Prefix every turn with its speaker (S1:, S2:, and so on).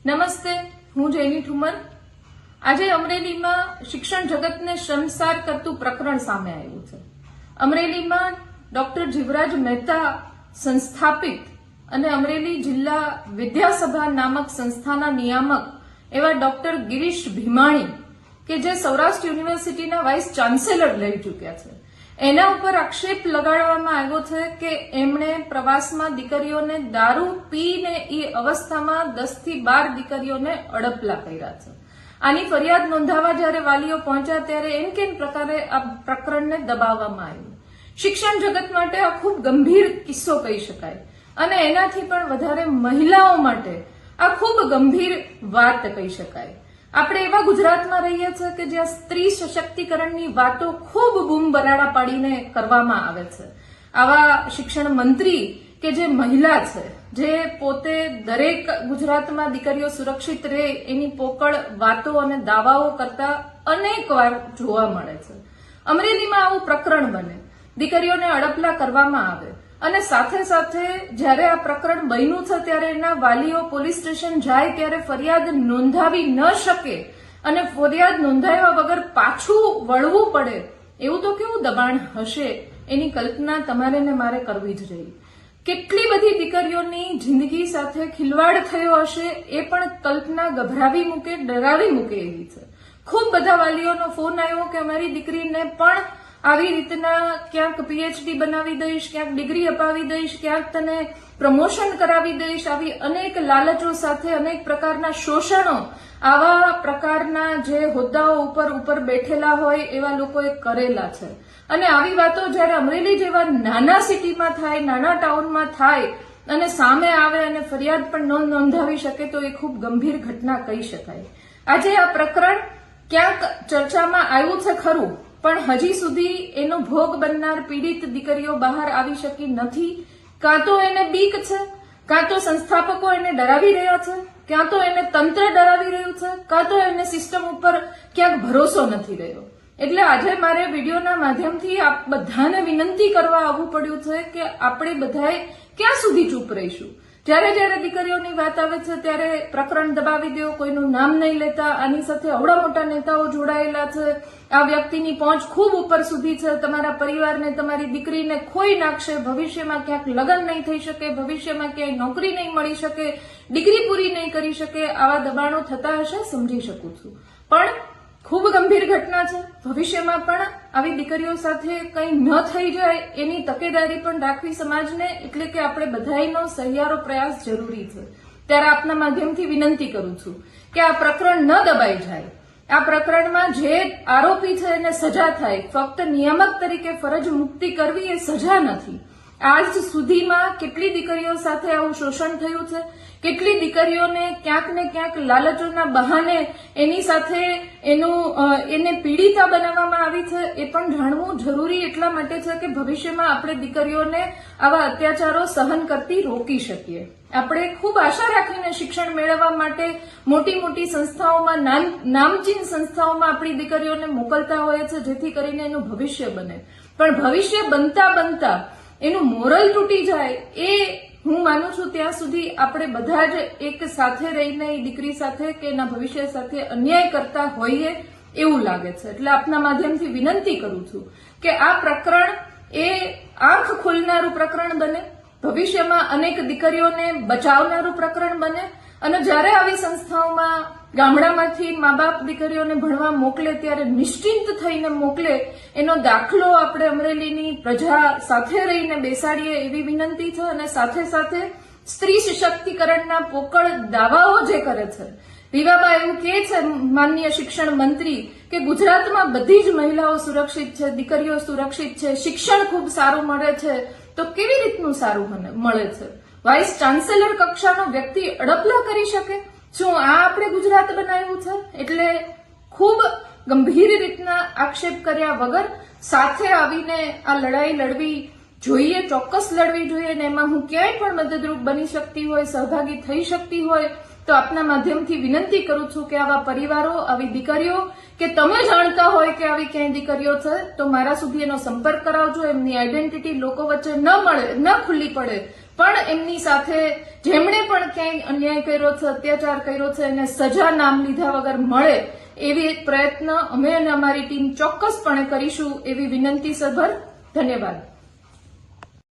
S1: નમસ્તે, હું જૈની ઠુમર। આજે અમરેલીમાં શિક્ષણ જગતને શર્મસાર કરતું પ્રકરણ સામે આવ્યું છે। અમરેલીમાં ડોક્ટર જીવરાજ મહેતા સંસ્થાપિત અને અમરેલી જિલ્લા વિદ્યાસભા નામક સંસ્થાના નિયામક એવા ડોક્ટર ગિરીશ ભીમાણી કે જે સૌરાષ્ટ્ર યુનિવર્સિટીના વાઇસ ચાન્સેલર રહી ચૂક્યા છે, એના ઉપર આક્ષેપ લગાડવામાં આવ્યો છે કે એમણે પ્રવાસમાં દીકરીઓને દારૂ પીને એ અવસ્થામાં 10 થી 12 દીકરીઓને અડપલા કર્યા છે। આની ફરિયાદ નોંધાવા જ્યારે વાલીઓ પહોંચ્યા ત્યારે એમ કેમ પ્રકારે આ પ્રકરણને દબાવવામાં આવ્યું। શિક્ષણ જગત માટે આ ખૂબ ગંભીર કિસ્સો કહી શકાય અને એનાથી પણ વધારે મહિલાઓ માટે આ ખૂબ ગંભીર વાત કહી શકાય। આપણે એવા ગુજરાતમાં રહીએ છીએ કે જ્યાં સ્ત્રી સશક્તિકરણની વાતો ખૂબ બૂમ બરાડા પાડીને કરવામાં આવે છે। આવા શિક્ષણ મંત્રી કે જે મહિલા છે, જે પોતે દરેક ગુજરાતમાં દીકરીઓ સુરક્ષિત રહે એની પોકળ વાતો અને દાવાઓ કરતા અનેક વાર જોવા મળે છે। અમરેલીમાં આવું પ્રકરણ બને, દીકરીઓને અડપલા કરવામાં આવે અને સાથે સાથે જ્યારે આ પ્રકરણ બન્યું છે ત્યારે એના વાલીઓ પોલીસ સ્ટેશન જાય ત્યારે ફરિયાદ નોંધાવી ન શકે અને ફરિયાદ નોંધાવ્યા વગર પાછું વળવું પડે, એવું તો કેવું દબાણ હશે એની કલ્પના તમારે ને મારે કરવી જ રહી। કેટલી બધી દીકરીઓની જિંદગી સાથે ખિલવાડ થયો હશે એ પણ કલ્પના ગભરાવી મૂકે, ડરાવી મૂકે એવી છે। ખૂબ બધા વાલીઓનો ફોન આવ્યો કે અમારી દીકરીને પણ આવી રીતના ક્યાંક પીએચડી બનાવી દઈશ, ક્યાંક ડિગ્રી અપાવી દઈશ, ક્યાંક તને પ્રમોશન કરાવી દઈશ, આવી અનેક લાલચો સાથે અનેક પ્રકારના શોષણો આવા પ્રકારના જે હોદ્દાઓ ઉપર બેઠેલા હોય એવા લોકોએ કરેલા છે। અને આવી વાતો જ્યારે અમરેલી જેવા નાના સિટીમાં થાય, નાના ટાઉનમાં થાય અને સામે આવે અને ફરિયાદ પણ ન નોંધાવી શકે તો એ ખૂબ ગંભીર ઘટના કહી શકાય। આજે આ પ્રકરણ ક્યાંક ચર્ચામાં આવ્યું છે ખરું, પણ હજી સુધી એનો ભોગ બનનાર પીડિત દીકરીઓ બહાર આવી શકી નથી। કાં તો એને બીક છે, કાં તો સંસ્થાપકો એને ડરાવી રહ્યા છે, ક્યાં તો એને તંત્ર ડરાવી રહ્યું છે, કાં તો એને સિસ્ટમ ઉપર ક્યાંક ભરોસો નથી રહ્યો। એટલે આજે મારે વિડીયોના માધ્યમથી આપ બધાને વિનંતી કરવા આવવું પડ્યું છે કે આપણે બધાએ ક્યાં સુધી ચૂપ રહીશું। જ્યારે જ્યારે દીકરીઓની વાત આવે છે ત્યારે પ્રકરણ દબાવી દો, કોઈનું નામ નહીં લેતા। આની સાથે અવડા મોટા નેતાઓ જોડાયેલા છે, આ વ્યક્તિની પહોંચ ખૂબ ઉપર સુધી છે, તમારા પરિવારને, તમારી દીકરીને ખોઈ નાખશે, ભવિષ્યમાં ક્યાંક લગ્ન નહીં થઈ શકે, ભવિષ્યમાં ક્યાંય નોકરી નહીં મળી શકે, ડિગ્રી પૂરી નહીં કરી શકે, આવા દબાણો થતા હશે, સમજી શકું છું, પણ ખૂબ ગંભીર ઘટના છે। ભવિષ્યમાં પણ આવી દીકરીઓ સાથે કંઈ ન થઈ જાય એની તકેદારી પણ રાખવી સમાજને, એટલે કે આપણે બધાનો સહિયારો પ્રયાસ જરૂરી છે। ત્યારે આપના માધ્યમથી વિનંતી કરું છું કે આ પ્રકરણ ન દબાઈ જાય, આ પ્રકરણમાં જે આરોપી છે એને સજા થાય। ફક્ત નિયામક તરીકે ફરજ મુક્તિ કરવી એ સજા નથી। આજ સુધીમાં કેટલી દીકરીઓ સાથે આવું શોષણ થયું છે, કેટલી દીકરીઓને ક્યાંક ને ક્યાંક લાલચોના બહાને એની સાથે એને પીડિતા બનાવવામાં આવી છે, એ પણ જાણવું જરૂરી એટલા માટે છે કે ભવિષ્યમાં આપણે દીકરીઓને આવા અત્યાચારો સહન કરતી રોકી શકીએ। આપણે ખૂબ આશા રાખીને શિક્ષણ મેળવવા માટે મોટી મોટી સંસ્થાઓમાં, નામચીન સંસ્થાઓમાં આપણી દીકરીઓને મોકલતા હોય છે જેથી કરીને એનું ભવિષ્ય બને, પણ ભવિષ્ય બનતા બનતા એનું મોરલ તૂટી જાય એ હું માનું છું ત્યાં સુધી આપણે બધા જ એક સાથે રહીને એ દીકરી સાથે કે એના ભવિષ્ય સાથે અન્યાય કરતા હોઈએ એવું લાગે છે। એટલે આપના માધ્યમથી વિનંતી કરું છું કે આ પ્રકરણ એ આંખ ખોલનારું પ્રકરણ બને, ભવિષ્યમાં અનેક દીકરીઓને બચાવનારું પ્રકરણ બને અને જ્યારે આવી સંસ્થાઓમાં ગામડામાંથી મા બાપ દીકરીઓને ભણવા મોકલે ત્યારે નિશ્ચિંત થઈને મોકલે, એનો દાખલો આપણે અમરેલીની પ્રજા સાથે રહીને બેસાડીએ એવી વિનંતી છે। અને સાથે સાથે સ્ત્રી સશક્તિકરણના પોકળ દાવાઓ જે કરે છે, રીવાબા એવું કહે છે માનનીય શિક્ષણ મંત્રી કે ગુજરાતમાં બધી જ મહિલાઓ સુરક્ષિત છે, દીકરીઓ સુરક્ષિત છે, શિક્ષણ ખૂબ સારું મળે છે, તો કેવી રીતનું સારું મળે છે? વાઇસ ચાન્સેલર કક્ષાનો વ્યક્તિ અડપલા કરી શકે? શું આ આપણે ગુજરાત બનાવ્યું છે? એટલે ખૂબ ગંભીર રીતના આક્ષેપ કર્યા વગર સાથે આવીને આ લડાઈ લડવી જોઈએ, ચોક્કસ લડવી જોઈએ અને એમાં હું ક્યાંય પણ મદદરૂપ બની શકતી હોય, સહભાગી થઈ શકતી હોય તો આપના માધ્યમથી વિનંતી કરું છું કે આવા પરિવારો, આવી દીકરીઓ કે તમે જાણતા હોય કે આવી ક્યાંય દીકરીઓ છે તો મારા સુધી એનો સંપર્ક કરાવજો। એમની આઈડેન્ટિટી લોકો વચ્ચે ન ખુલ્લી પડે પણ એમની સાથે જેમણે પણ ક્યાંય અન્યાય કર્યો છે, અત્યાચાર કર્યો છે, એને સજા નામ લીધા વગર મળે એવી એક પ્રયત્ન અમે અને અમારી ટીમ ચોક્કસપણે કરીશું એવી વિનંતી સભર. ધન્યવાદ.